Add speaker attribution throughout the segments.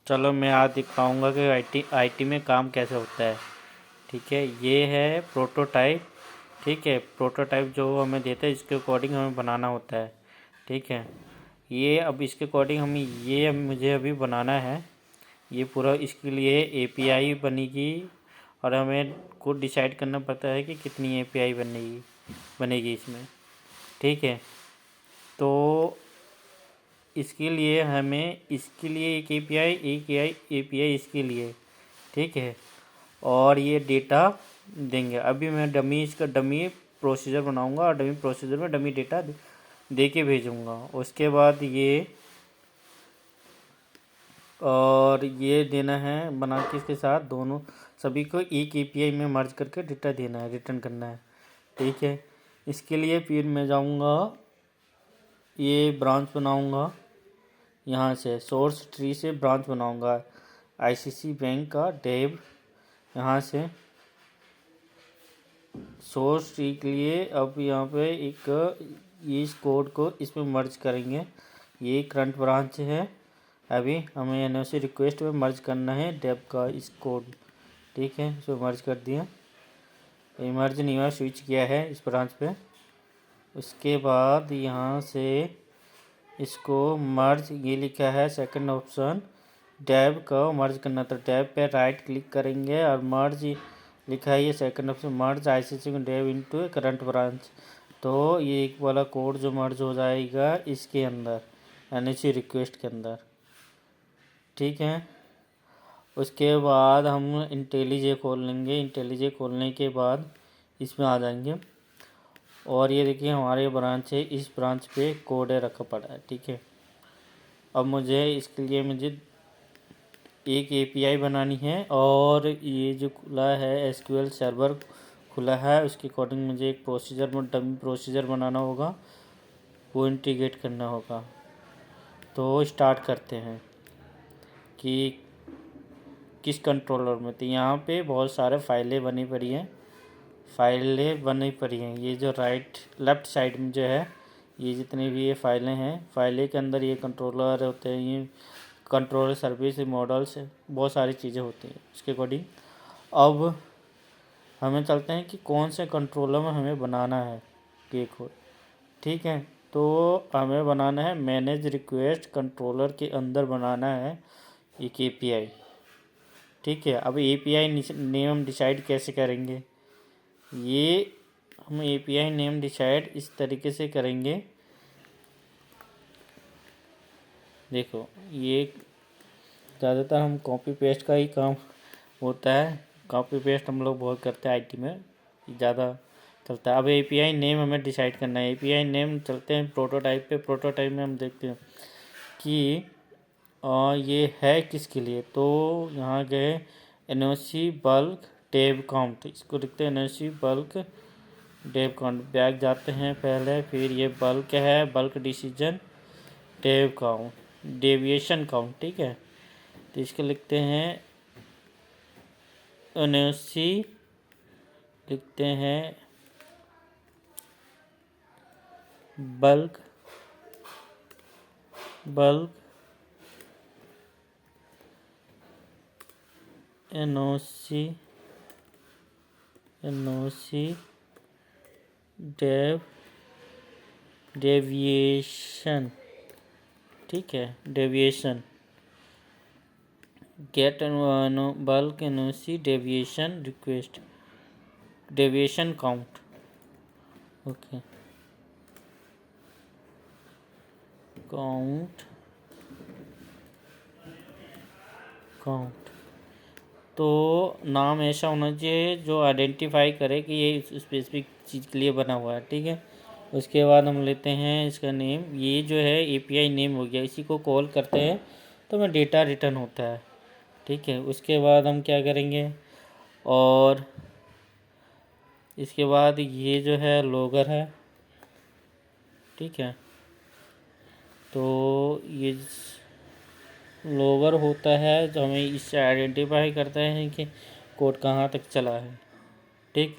Speaker 1: चलो मैं आज दिखाऊंगा कि आईटी में काम कैसे होता है। ठीक है, ये है प्रोटोटाइप। ठीक है, प्रोटोटाइप जो हमें देता है इसके अकॉर्डिंग हमें बनाना होता है। ठीक है, ये अब इसके अकॉर्डिंग मुझे अभी बनाना है। ये पूरा इसके लिए एपीआई बनेगी और हमें खुद डिसाइड करना पड़ता है कि कितनी एपीआई बनेगी इसमें। ठीक है, तो इसके लिए एक एपीआई इसके लिए। ठीक है, और ये डेटा देंगे। अभी मैं इसका डमी प्रोसीजर बनाऊंगा और डमी प्रोसीजर में डमी डेटा दे के भेजूंगा। उसके बाद ये देना है बना के इसके साथ दोनों सभी को एक एपीआई में मर्ज करके डेटा देना है, रिटर्न करना है। ठीक है, इसके लिए फिर मैं जाऊंगा, ये ब्रांच बनाऊंगा, यहाँ से सोर्स ट्री से ब्रांच बनाऊंगा आईसीसी बैंक का डेव। यहाँ से सोर्स ट्री के लिए अब यहाँ पे इस कोड को इसमें मर्ज करेंगे। ये करंट ब्रांच है, अभी हमें एनओसी रिक्वेस्ट में मर्ज करना है डेव का इस कोड। ठीक है, इसमें मर्ज कर दिया। ये मर्ज नहीं हुआ, स्विच किया है इस ब्रांच पे। उसके बाद यहाँ से इसको मर्ज, ये लिखा है सेकंड ऑप्शन डेव का मर्ज करना, तो डेव पे राइट क्लिक करेंगे और मर्ज लिखा है ये second option merge ICC dev into current branch. तो ये एक वाला कोड जो मर्ज हो जाएगा इसके अंदर एनओसी रिक्वेस्ट के अंदर। ठीक है, उसके बाद हम इंटेलीजे खोल लेंगे। इंटेलीजे खोलने के बाद इसमें आ जाएंगे और ये देखिए हमारे ब्रांच है, इस ब्रांच पे कोड है रखा पड़ा है। ठीक है, अब इसके लिए मुझे एक एपीआई बनानी है और ये जो खुला है एसक्यूएल सर्वर खुला है, उसके अकॉर्डिंग मुझे एक डमी प्रोसीजर बनाना होगा, वो इंटीग्रेट करना होगा। तो स्टार्ट करते हैं कि किस कंट्रोलर में। तो यहाँ पे बहुत सारे फाइलें बनी पड़ी हैं। ये जो लेफ्ट साइड में जो है, ये जितनी भी ये फाइलें हैं, फाइलें के अंदर ये कंट्रोलर होते हैं, ये कंट्रोलर सर्विस मॉडल्स, बहुत सारी चीज़ें होती हैं इसके अकॉर्डिंग। अब हमें चलते हैं कि कौन से कंट्रोलर में हमें बनाना है ये कोड। ठीक है, तो हमें बनाना है मैनेज रिक्वेस्ट कंट्रोलर के अंदर बनाना है एक एपीआई। ठीक है, अब एपीआई नेम डिसाइड कैसे करेंगे, ये हम एपीआई नेम डिसाइड इस तरीके से करेंगे। देखो, ये ज़्यादातर हम कॉपी पेस्ट का ही काम होता है, कॉपी पेस्ट हम लोग बहुत करते हैं आईटी में, ज़्यादा चलता है। अब एपीआई नेम हमें डिसाइड करना है। एपीआई नेम चलते हैं प्रोटोटाइप पे। प्रोटोटाइप में हम देखते हैं कि ये है किसके लिए। तो यहाँ गए एनओसी बल्क डेव काउंट, इसको लिखते हैं NOC bulk dev count. Back जाते हैं पहले, फिर ये बल्क है, bulk decision dev count, deviation count. ठीक है, तो इसको लिखते हैं एनओसी, लिखते हैं बल्क एनओसी डेविएशन। ठीक है, deviation get bulk NOC deviation request deviation count. Okay, count तो नाम ऐसा होना चाहिए जो आइडेंटिफाई करे कि ये स्पेसिफिक चीज़ के लिए बना हुआ है। ठीक है, उसके बाद हम लेते हैं इसका नेम। ये जो है एपीआई नेम हो गया, इसी को कॉल करते हैं तो हमें डेटा रिटर्न होता है। ठीक है, उसके बाद हम क्या करेंगे, और इसके बाद ये जो है लॉगर है। ठीक है, तो ये लॉगर होता है जो हमें इससे आइडेंटिफाई करता है कि कोड कहाँ तक चला है। ठीक,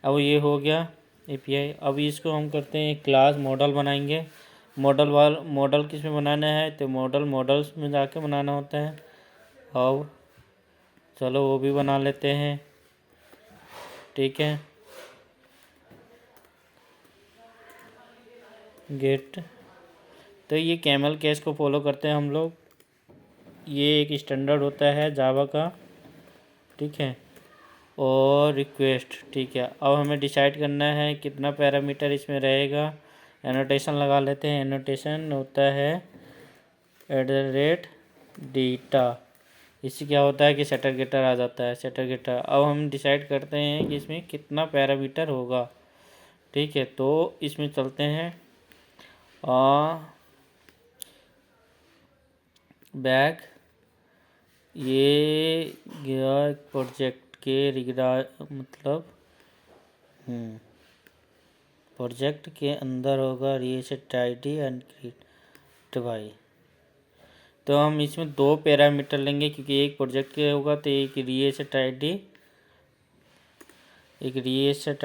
Speaker 1: अब ये हो गया एपीआई। अब इसको हम करते हैं क्लास मॉडल बनाएंगे। मॉडल किस में बनाना है, तो मॉडल्स में जाके बनाना होता है। अब चलो वो भी बना लेते हैं। ठीक है, गेट, तो ये कैमल केस को फॉलो करते हैं हम लोग। ये एक स्टैंडर्ड होता है जावा का। ठीक है, और रिक्वेस्ट। ठीक है, अब हमें डिसाइड करना है कितना पैरामीटर इसमें रहेगा। एनोटेशन लगा लेते हैं। एनोटेशन होता है @डेटा। इससे क्या होता है कि सेटर गेटर आ जाता है, सेटर गेटर। अब हम डिसाइड करते हैं कि इसमें कितना पैरामीटर होगा। ठीक है, तो इसमें चलते हैं बैक। ये गया प्रोजेक्ट के मतलब प्रोजेक्ट के अंदर होगा reset ID and create bye. तो हम इसमें 2 पैरामीटर लेंगे, क्योंकि एक प्रोजेक्ट के होगा, तो एक रीसेट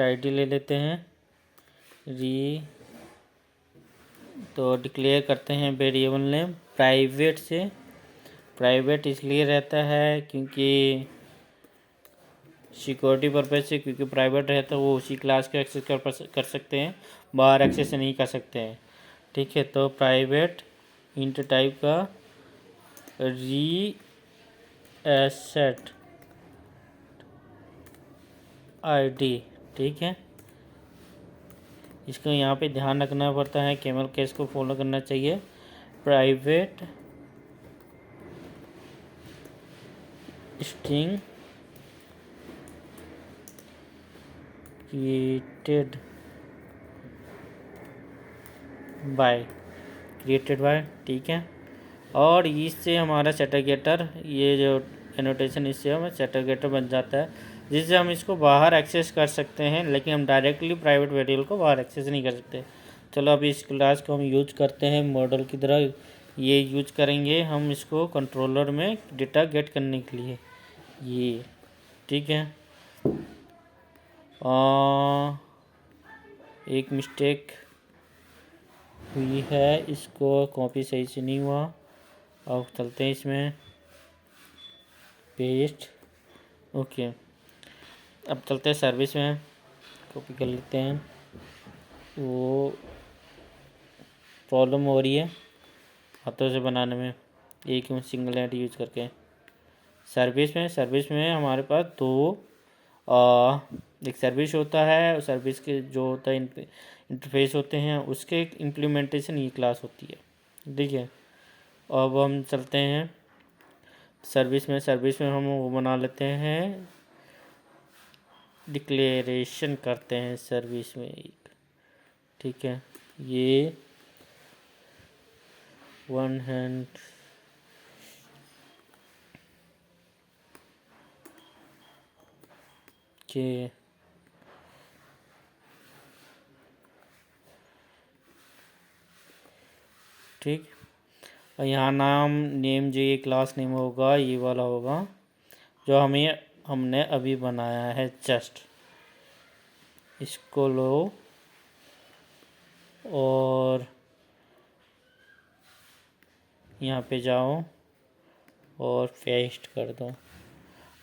Speaker 1: ID ले लेते हैं। तो डिक्लेयर करते हैं वेरिएबल नेम प्राइवेट से। प्राइवेट इसलिए रहता है क्योंकि सिक्योरिटी पर्पज से, क्योंकि प्राइवेट रहता है वो उसी क्लास को एक्सेस कर सकते हैं, बाहर एक्सेस नहीं कर सकते हैं। ठीक है, तो प्राइवेट इंट टाइप का रीसेट ID। ठीक है, इसको यहाँ पे ध्यान रखना पड़ता है, कैमल केस को फॉलो करना चाहिए। Private string created by. ठीक है, और इससे हमारा सेटर गेटर, ये जो एनोटेशन, इससे हमें सेटर गेटर बन जाता है, जिससे हम इसको बाहर एक्सेस कर सकते हैं, लेकिन हम डायरेक्टली प्राइवेट वेरिएबल को बाहर एक्सेस नहीं कर सकते। चलो अभी इस क्लास को हम यूज करते हैं मॉडल की तरह। ये यूज करेंगे हम इसको कंट्रोलर में डेटा गेट करने के लिए। ये ठीक है, एक मिस्टेक हुई है, इसको कॉपी सही से नहीं हुआ। अब चलते हैं इसमें पेस्ट। ओके, अब चलते हैं सर्विस में, कॉपी कर लेते हैं। वो प्रॉब्लम हो रही है हाथों से बनाने में, एक सिंगल हैंड यूज करके। सर्विस में हमारे पास 2 एक सर्विस होता है, और सर्विस के जो होता है इंटरफेस होते हैं, उसके इम्प्लीमेंटेशन ये क्लास होती है। ठीक है, अब हम चलते हैं सर्विस में हम वो बना लेते हैं, डिक्लेरेशन करते हैं सर्विस में एक। ठीक है, ये वन हैंड के ठीक, और यहाँ नेम जो ये क्लास नेम होगा, ये वाला होगा जो हमने अभी बनाया है। जस्ट इसको लो और यहाँ पे जाओ और पेस्ट कर दो।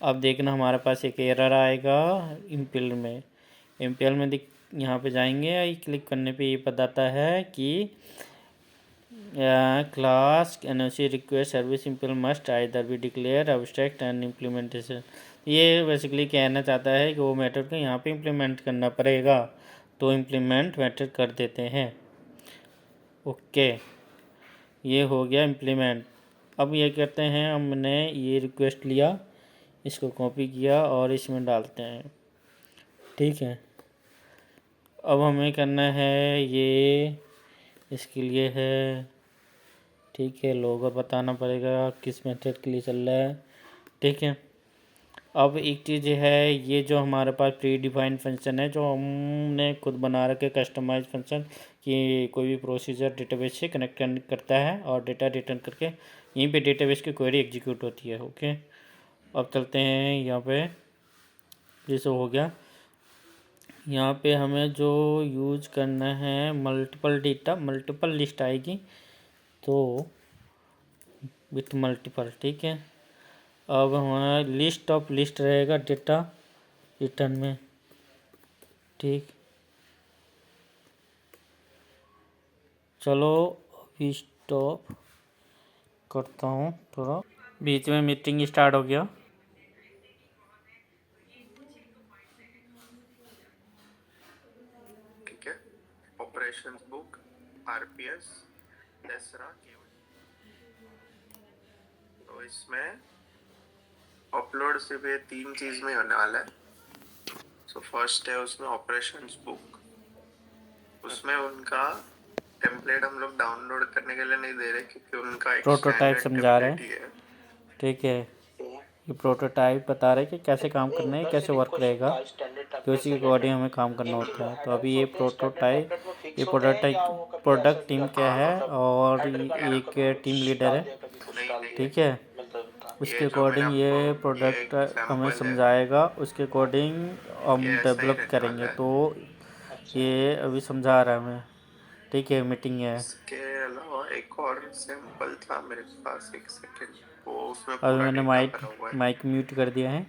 Speaker 1: अब देखना हमारे पास एक एरर आएगा इम्पेल में। यहाँ पे जाएंगे, क्लिक करने पे ये बताता है कि class NOC request service impale must either be declare abstract and implementation. ये बेसिकली कहना चाहता है कि वो मेथड को यहाँ पे इम्प्लीमेंट करना पड़ेगा, तो इम्प्लीमेंट मेथड कर देते हैं। ओके, ये हो गया इम्प्लीमेंट। अब ये करते हैं, हमने ये रिक्वेस्ट लिया, इसको कॉपी किया और इसमें डालते हैं। ठीक है, अब हमें करना है ये, इसके लिए है। ठीक है, लोगो बताना पड़ेगा किस मेथड के लिए चल रहा है। ठीक है, अब एक चीज़ है, ये जो हमारे पास प्री डिफाइंड फंक्शन है, जो हमने खुद बना रखे कस्टमाइज फंक्शन, कि कोई भी प्रोसीजर डेटाबेस से कनेक्ट करता है और डेटा रिटर्न करके यहीं पे डेटाबेस की क्वेरी एग्जीक्यूट होती है। ओके, अब चलते हैं यहाँ पे, जैसे हो गया यहाँ पे हमें जो यूज करना है मल्टीपल डेटा, मल्टीपल लिस्ट आएगी तो विथ मल्टीपल, ठीक है। अब हमारा लिस्ट ऑफ लिस्ट रहेगा डेटा रिटर्न में, ठीक। चलो अभी स्टॉप करता हूँ, थोड़ा बीच में मीटिंग स्टार्ट हो गया।
Speaker 2: ठीक है, ऑपरेशंस बुक, आरपीएस, दसरा, तो इसमें अपलोड सिर्फ ये 3 चीज में होने वाला है। सो फर्स्ट है उसमें ऑपरेशंस बुक, उसमें उनका टेम्पलेट हम लोग डाउनलोड करने के लिए नहीं दे रहे क्योंकि उनका एक
Speaker 1: प्रोटोटाइप
Speaker 2: स्टैंडर्ड
Speaker 1: समझा रहे
Speaker 2: टेम्पलेट ही है,
Speaker 1: ठीक है। ये प्रोटोटाइप बता रहे कि कैसे काम करना है, कैसे वर्क रहेगा, कि उसी के अकॉर्डिंग हमें काम करना होता है। तो अभी ये प्रोडक्ट टीम क्या है और एक टीम लीडर है, ठीक है। उसके
Speaker 2: ये जो मैंने
Speaker 1: अकॉर्डिंग ये
Speaker 2: आपको ये
Speaker 1: प्रोडक्ट हमें
Speaker 2: एग्जाम्पल है,
Speaker 1: समझाएगा, उसके अकॉर्डिंग हम
Speaker 2: ये ऐसा ही
Speaker 1: डेवलप
Speaker 2: रहने
Speaker 1: करेंगे।
Speaker 2: वाला है।
Speaker 1: तो ये अभी समझा रहा है हमें, ठीक है। मीटिंग है,
Speaker 2: इसके अलावा एक और सैंपल था मेरे पास, एक सेकेंड, वो उसमें
Speaker 1: अभी
Speaker 2: पूरा
Speaker 1: मैंने
Speaker 2: डेटा
Speaker 1: माइक
Speaker 2: भरा हुआ है।
Speaker 1: माइक म्यूट कर दिया है।